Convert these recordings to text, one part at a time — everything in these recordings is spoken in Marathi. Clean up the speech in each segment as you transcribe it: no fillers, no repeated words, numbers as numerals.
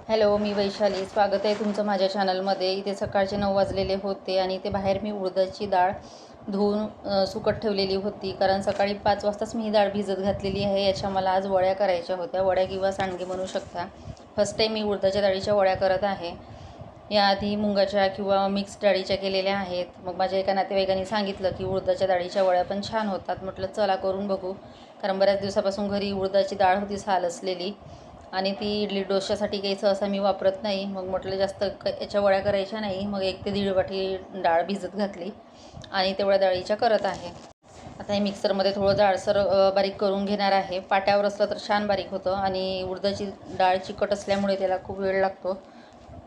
हॅलो, मी वैशाली. स्वागत आहे तुमचं माझ्या चॅनलमध्ये. इथे सकाळचे 9 वाजलेले होते आणि इथे बाहेर मी उडदाची डाळ धुवून सुकत ठेवलेली होती. कारण सकाळी 5 वाजताच मी ही डाळ भिजत घातलेली आहे. याच्या मला आज वड्या करायच्या होत्या. वड्या किंवा सांडगे म्हणू शकता. फर्स्ट टाईम मी उडदाच्या डाळीच्या वड्या करत आहे. याआधी मुगाच्या किंवा मिक्स डाळीच्या केलेल्या आहेत. मग माझ्या एका नातेवाईकांनी सांगितलं की उडदाच्या डाळीच्या वड्या पण छान होतात. म्हटलं चला करून बघू. कारण बऱ्याच दिवसापासून घरी उडदाची डाळ होती साल असलेली आणि ती इडली डोश्यासाठी काही सहसा मी वापरत नाही. मग म्हटलं जास्त याच्या वड्या करायच्या नाही. मग 1 ते 1.5 वाटी डाळ भिजत घातली आणि तेवढ्या डाळीच्या करत आहे. आता हे मिक्सरमध्ये थोडं जाडसर बारीक करून घेणार आहे. पाट्यावर असलं तर छान बारीक होतं आणि उडदाची डाळ चिकट असल्यामुळे त्याला खूप वेळ लागतो.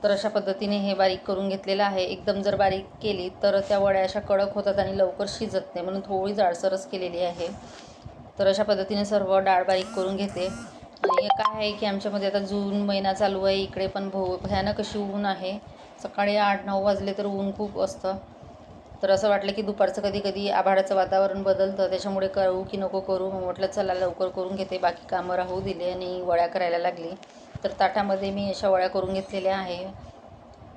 तर अशा पद्धतीने हे बारीक करून घेतलेलं आहे. एकदम जर बारीक केली तर त्या वड्या अशा कडक होतात आणि लवकर शिजत नाही, म्हणून थोडी जाडसरच केलेली आहे. तर अशा पद्धतीने सर्व डाळ बारीक करून घेते. आणि काय आहे की आमच्यामध्ये आता जून महिना चालू आहे. इकडे पण भयानक अशी ऊन आहे. सकाळी 8-9 वाजले तर ऊन खूप असतं. तर असं वाटलं की दुपारचं कधी कधी आभाळाचं वातावरण बदलतं, त्याच्यामुळे करू की नको करू. मग म्हटलं चला लवकर करून घेते, बाकी कामं राहू दिले आणि वड्या करायला लागली. तर ताटामध्ये मी अशा वड्या करून घेतलेल्या आहे.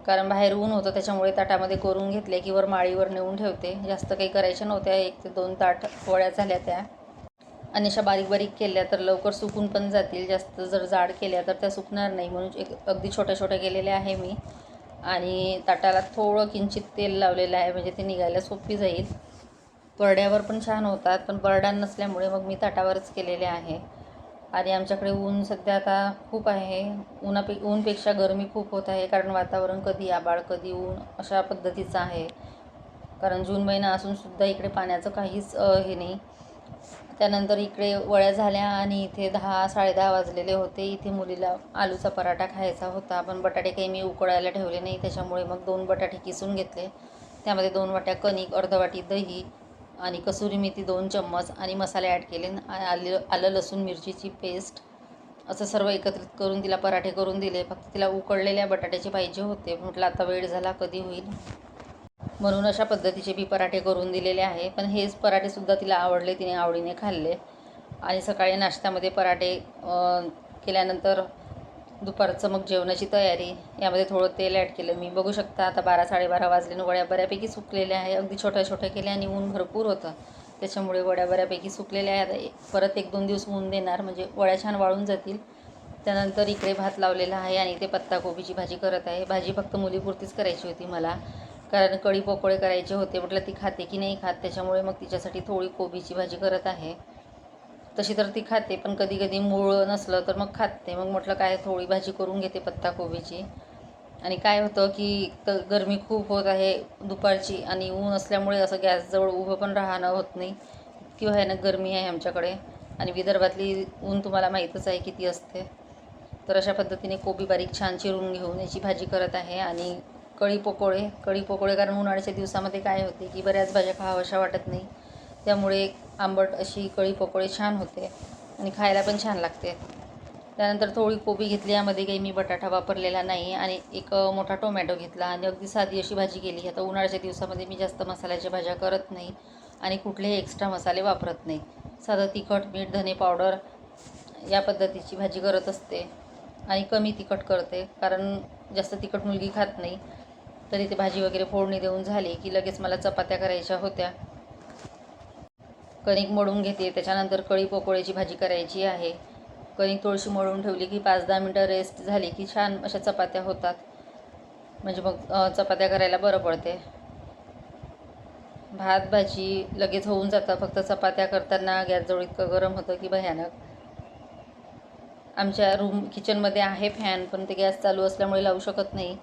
कारण बाहेर ऊन होतं त्याच्यामुळे ताटामध्ये करून घेतले की वर माळीवर नेऊन ठेवते. जास्त काही करायच्या नव्हत्या. 1 ते 2 ताट वड्या झाल्या त्या. आणि अशा बारीक बारीक केल्या तर लवकर सुकून पण जातील. जास्त जर जाड केल्या तर त्या सुकणार नाही, म्हणून अगदी छोट्या छोट्या केलेल्या आहे मी. आणि ताटाला थोडं किंचित तेल लावलेलं आहे, म्हणजे ते निघायला सोपी जाईल. परड्यावर पण छान होतात, पण परडा नसल्यामुळे मग मी ताटावरच केलेले आहे. आणि आमच्याकडे ऊन सध्या आता खूप आहे. ऊनपेक्षा गरमी खूप होत आहे, कारण वातावरण कधी आभाळ कधी ऊन अशा पद्धतीचं आहे. कारण जून महिना असूनसुद्धा इकडे पाण्याचं काहीच हे नाही. त्यानंतर इकडे वड्या झाल्या आणि इथे 10-10:30 वाजलेले होते. इथे मुलीला आलूचा पराठा खायचा होता, पण बटाटे काही मी उकळायला ठेवले नाही, त्याच्यामुळे मग 2 बटाटे किसून घेतले. त्यामध्ये 2 वाट्या कणिक, अर्ध वाटी दही आणि कसुरी मेथी 2 चम्मच आणि मसाले ॲड केले. आलं लसूण मिरचीची पेस्ट असं सर्व एकत्रित करून तिला पराठे करून दिले. फक्त तिला उकळलेल्या बटाट्याचे पाहिजे होते. म्हटलं आता वेळ झाला कधी होईल, म्हणून अशा पद्धतीचे मी पराठे करून दिलेले आहे. पण हेच पराठेसुद्धा तिला आवडले, तिने आवडीने खाल्ले. आणि सकाळी नाश्त्यामध्ये पराठे केल्यानंतर दुपारचं मग जेवणाची तयारी. यामध्ये थोडं तेल ॲड केलं मी. बघू शकता आता 12-12:30 वाजले. वड्या बऱ्यापैकी सुकलेल्या आहे. अगदी छोट्या छोट्या केल्या आणि ऊन भरपूर होतं, त्याच्यामुळे वड्या बऱ्यापैकी सुकलेल्या आहेत. परत 1-2 दिवस ऊन देणार, म्हणजे वड्या छान वाळून जातील. त्यानंतर इकडे भात लावलेला आहे आणि इथे पत्ताकोबीची भाजी करत आहे. भाजी फक्त मुलीपुरतीच करायची होती मला, कारण कढी पकोडे करायचे होते. म्हटलं ती खाते की नाही खात, त्याच्यामुळे मग तिच्यासाठी थोडी कोबीची भाजी करत आहे. तशी तर ती खाते, पण कधी कधी मूळ नसलं तर मग खाते. मग म्हटलं काय थोडी भाजी करून घेते पत्ताकोबीची. आणि काय होतं की गरमी खूप होत आहे दुपारची, आणि ऊन असल्यामुळे असं गॅसजवळ उभं पण राहणं होत नाही. इतकी भयानक गरमी आहे आमच्याकडे. आणि विदर्भातली ऊन तुम्हाला माहीतच आहे किती असते. तर अशा पद्धतीने कोबी बारीक छान चिरून घेऊन याची भाजी करत आहे. आणि कढी पकोडे कारण उन्हाळ्याच्या दिवसामध्ये काय होते की बऱ्याच भाज्या खावाशा वाटत नाही, त्यामुळे आंबट अशी कढी पकोडे छान होते आणि खायला पण छान लागते. त्यानंतर थोडी कोबी घेतली, यामध्ये काही मी बटाटा वापरलेला नाही. आणि एक मोठा टोमॅटो घेतला आणि अगदी साधी अशी भाजी केली. आता उन्हाळ्याच्या दिवसामध्ये मी जास्त मसाल्याच्या भाज्या करत नाही आणि कुठलेही एक्स्ट्रा मसाले वापरत नाही. साधं तिखट, मीठ, धने पावडर या पद्धतीची भाजी करत असते. आणि कमी तिखट करते, कारण जास्त तिखट मुलगी खात नाही. तरी ते भाजी वगैरे फोडणी देऊन झाली की लगेच मला चपात्या करायच्या होत्या. कणिक मळून घेते, त्याच्यानंतर कढी पकोड्याची भाजी करायची आहे. कणिक थोडीशी मळून ठेवली की 5-10 मिनटं रेस्ट झाली की छान अशा चपात्या होतात, म्हणजे मग चपात्या करायला बरं पडते. भात भाजी लगेच होऊन जातं, फक्त चपात्या करताना गॅसजवळ इतकं गरम होतं की भयानक. आमच्या किचनमध्ये आहे फॅन, पण ते गॅस चालू असल्यामुळे लावू शकत नाही.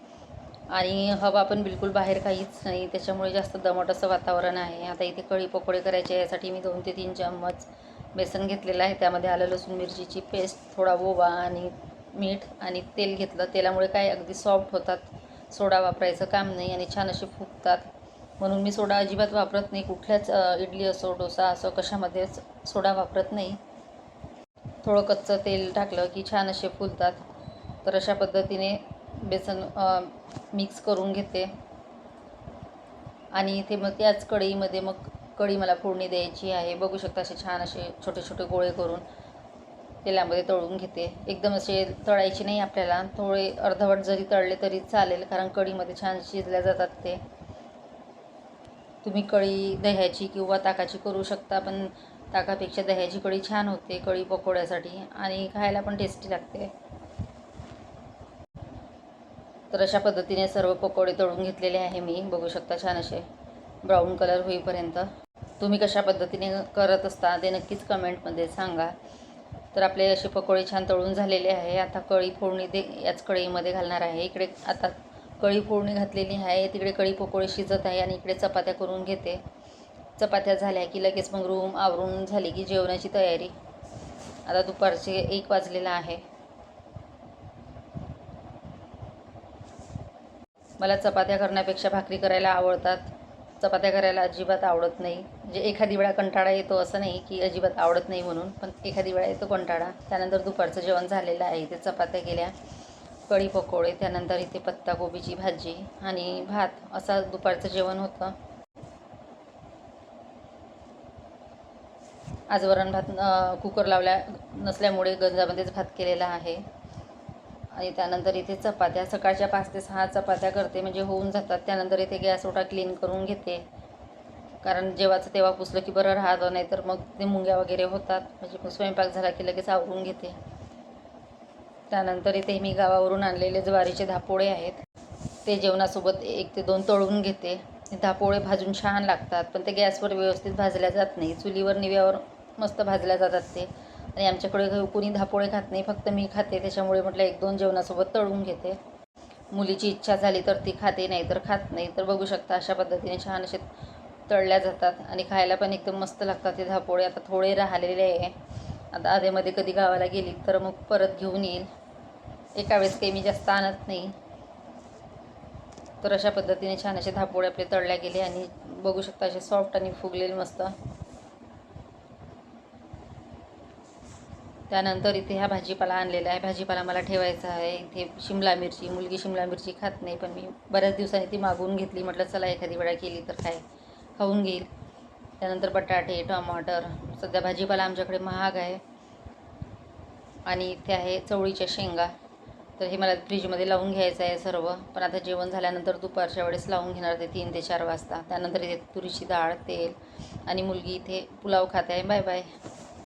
आणि हवा पण बिलकुल बाहेर काहीच नाही, त्याच्यामुळे जास्त दमट असं वातावरण आहे. आता इथे कढी पकोडे करायचे, यासाठी मी 2 ते 3 चम्मच बेसन घेतलेलं आहे. त्यामध्ये आलं लसूण मिरचीची पेस्ट, थोडा ओवा आणि मीठ आणि तेल घेतलं. तेलामुळे काय अगदी सॉफ्ट होतात, सोडा वापरायचं काम नाही आणि छान असे फुगतात. म्हणून मी सोडा अजिबात वापरत नाही. कुठल्याच इडली असो डोसा असो कशामध्येच सोडा वापरत नाही. थोडं कच्चं तेल टाकलं की छान असे फुलतात. तर अशा पद्धतीने बेसन मिक्स करून घेते. आणि इथे मग त्याच कढईमध्ये मग कढी मला फोडणी द्यायची आहे. बघू शकता असे छान असे छोटे छोटे गोळे करून तेलामध्ये तळून घेते. एकदम असे तळायचे नाही आपल्याला, थोडे अर्धवट जरी तळले तरी चालेल, कारण कढीमध्ये छान शिजल्या जातात ते. तुम्ही कढी दह्याची किंवा ताकाची करू शकता, पण ताकापेक्षा दह्याची कढी छान होते कढी पकोड्यासाठी आणि खायला पण टेस्टी लागते. तर अशा पद्धतीने सर्व पकोडे तळून घेतलेले आहे मी, बघू शकता छान असे ब्राऊन कलर होईपर्यंत. तुम्ही कशा पद्धतीने करत असता ते नक्कीच कमेंटमध्ये सांगा. तर आपले असे पकोडे छान तळून झालेले आहे. आता कढी फोडणी याच कढईमध्ये घालणार आहे. इकडे आता कढी फोडणी घातलेली आहे, तिकडे कढी पकोडे शिजत आहे आणि इकडे चपात्या करून घेते. चपात्या झाल्या की लगेच मग रूम आवरून झाली की जेवणाची तयारी. आता दुपारचे 1 वाजलेला आहे. मला चपात्या करण्यापेक्षा भाकरी करायला आवडतात. चपात्या करायला अजिबात आवडत नाही. म्हणजे एखादी वेळा कंटाळा येतो, असं नाही की अजिबात आवडत नाही म्हणून, पण एखादी वेळा येतो कंटाळा. त्यानंतर दुपारचं जेवण झालेलं आहे. इथे चपात्या केल्या, कढी पकोडे, त्यानंतर इथे पत्ताकोबीची भाजी आणि भात, असं दुपारचं जेवण होतं. आज वरण भात कुकर लावल्या नसल्यामुळे गंजामध्येच भात केलेला आहे. आणि त्यानंतर इथे चपात्या, सकाळच्या 5 ते 6 चपात्या करते, म्हणजे होऊन जातात. त्यानंतर इथे गॅस ओटा क्लीन करून घेते, कारण जेव्हाचं तेव्हा पुसलं की बरं राहतं, नाही तर मग ते मुंग्या वगैरे होतात. म्हणजे मग स्वयंपाक झाला की लगेच आवरून घेते. त्यानंतर इथे मी गावावरून आणलेले ज्वारीचे धापोळे आहेत, ते जेवणासोबत 1 ते 2 तळून घेते. धापोळे भाजून छान लागतात, पण ते गॅसवर व्यवस्थित भाजल्या जात नाही. चुलीवर निव्यावर मस्त भाजल्या जातात ते. आणि आमच्याकडे कोणी धापोळे खात नाही, फक्त मी खाते. त्याच्यामुळे म्हटलं 1-2 जेवणासोबत तळून घेते. मुलीची इच्छा झाली तर ती खाते, नाही तर खात नाही. तर बघू शकता अशा पद्धतीने छान असे तळल्या जातात आणि खायला पण एकदम मस्त लागतात ते धापोळे. आता थोडे राहिलेले आहे, आता आधेमध्ये कधी गावाला गेली तर मग परत घेऊन येईल. एका वेळेस काही मी जास्त आणत नाही. तर अशा पद्धतीने छान असे धापोळे आपले तळल्या गेले आणि बघू शकता असे सॉफ्ट आणि फुगलेले मस्त. त्यानंतर इथे हा भाजीपाला आणलेला आहे. भाजीपाला मला ठेवायचा आहे. इथे शिमला मिरची, मुलगी शिमला मिरची खात नाही, पण मी बऱ्याच दिवसांनी ती मागवून घेतली. म्हटलं चला एखादी वेळा केली तर खाऊन घेईल. त्यानंतर बटाटे, टमाटर, सध्या भाजीपाला आमच्याकडे महाग आहे. आणि इथे आहे चवळीच्या शेंगा. तर हे मला फ्रीजमध्ये लावून घ्यायचं आहे सर्व, पण आता जेवण झाल्यानंतर दुपारच्या वेळेस लावून घेणार ते 3 ते 4 वाजता. त्यानंतर इथे तुरीची डाळ, तेल आणि मुलगी इथे पुलाव खात आहे. Bye bye.